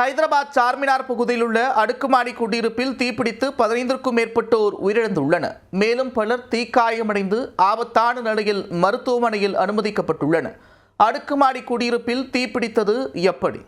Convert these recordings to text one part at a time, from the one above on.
ஹைதராபாத் சார்மினார் பகுதியில் உள்ள அடுக்குமாடி குடியிருப்பில் தீப்பிடித்து 15க்கும் மேற்பட்டோர் உயிரிழந்துள்ளனர். மேலும் பலர் தீக்காயமடைந்து ஆபத்தான நிலையில் மருத்துவமனையில் அனுமதிக்கப்பட்டுள்ளனர். அடுக்குமாடி குடியிருப்பில் தீப்பிடித்தது எப்படி?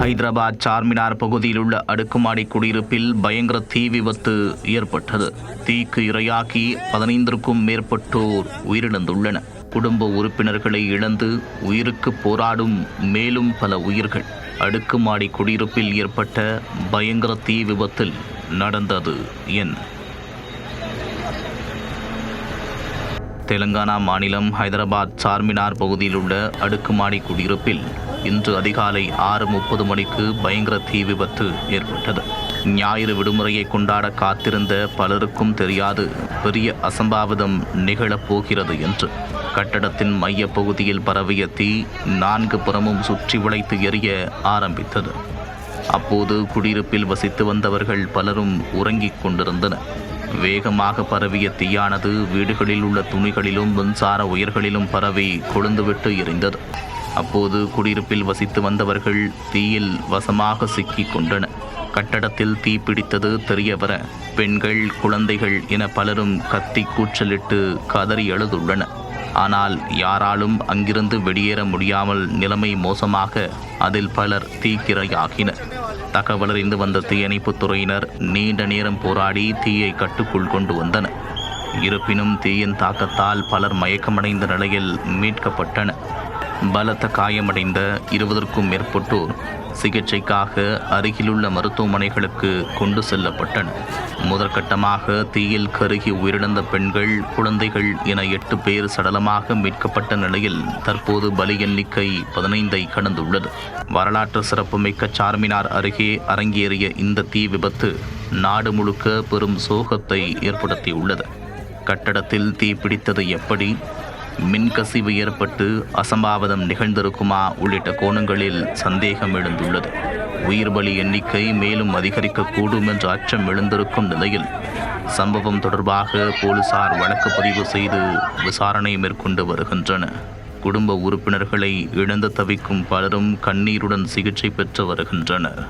ஹைதராபாத் சார்மினார் பகுதியில் உள்ள அடுக்குமாடி குடியிருப்பில் பயங்கர தீ விபத்து ஏற்பட்டது. தீக்கு இரையாகி 15க்கும் மேற்பட்டோர் உயிரிழந்துள்ளனர். குடும்ப உறுப்பினர்களை இழந்து உயிருக்கு போராடும் மேலும் பல உயிர்கள். அடுக்குமாடி குடியிருப்பில் ஏற்பட்ட பயங்கர தீ விபத்தில் நடந்தது என்ன? தெலுங்கானா மாநிலம் ஹைதராபாத் சார்மினார் பகுதியில் உள்ள அடுக்குமாடி குடியிருப்பில் இன்று அதிகாலை 6:30 மணிக்கு பயங்கர தீ விபத்து ஏற்பட்டது. ஞாயிறு விடுமுறையை கொண்டாட காத்திருந்த பலருக்கும் தெரியாது பெரிய அசம்பாவிதம் நிகழப்போகிறது என்று. கட்டடத்தின் மைய பகுதியில் பரவிய தீ 4 புறமும் சுற்றி வளைத்து எரிய ஆரம்பித்தது. அப்போது குடியிருப்பில் வசித்து வந்தவர்கள் பலரும் உறங்கிக் கொண்டிருந்தனர். வேகமாக பரவிய தீயானது வீடுகளில் உள்ள துணிகளிலும் மின்சார உயர்களிலும் பரவி கொழுந்துவிட்டு எரிந்தது. அப்போது குடியிருப்பில் வசித்து வந்தவர்கள் தீயில் வசமாக சிக்கிக் கொண்டனர். கட்டடத்தில் தீ பிடித்தது தெரியவர பெண்கள், குழந்தைகள் என பலரும் கத்தி கூச்சலிட்டு கதறி எழுதுள்ளனர். ஆனால் யாராலும் அங்கிருந்து வெளியேற முடியாமல் நிலைமை மோசமாக அதில் பலர் தீக்கிரையாகினர். தகவலறிந்து வந்த தீயணைப்புத் துறையினர் நீண்ட நேரம் போராடி தீயை கட்டுக்குள் கொண்டு வந்தனர். இருப்பினும் தீயின் தாக்கத்தால் பலர் மயக்கமடைந்த நிலையில் மீட்கப்பட்டனர். பலத்த காயமடைந்த 20க்கும் மேற்பட்டோர் சிகிச்சைக்காக அருகிலுள்ள மருத்துவமனைகளுக்கு கொண்டு செல்லப்பட்டனர். முதற்கட்டமாக தீயில் கருகி உயிரிழந்த பெண்கள், குழந்தைகள் என 8 பேர் சடலமாக மீட்கப்பட்ட நிலையில் தற்போது பலி எண்ணிக்கை 15ஐ கடந்துள்ளது. வரலாற்று சிறப்புமிக்க சார்மினார் அருகே அரங்கேறிய இந்த தீ விபத்து நாடு முழுக்க பெரும் சோகத்தை ஏற்படுத்தியுள்ளது. கட்டடத்தில் தீ பிடித்தது எப்படி? மின்கசிவு ஏற்பட்டு அசம்பாவிதம் நிகழ்ந்திருக்குமா உள்ளிட்ட கோணங்களில் சந்தேகம் எழுந்துள்ளது. உயிர் பலி எண்ணிக்கை மேலும் அதிகரிக்கக்கூடும் என்ற அச்சம் எழுந்திருக்கும் நிலையில் சம்பவம் தொடர்பாக போலீசார் வழக்கு பதிவு செய்து விசாரணை மேற்கொண்டு வருகின்றனர். குடும்ப உறுப்பினர்களை இழந்து தவிக்கும் பலரும் கண்ணீருடன் சிகிச்சை பெற்று வருகின்றனர்.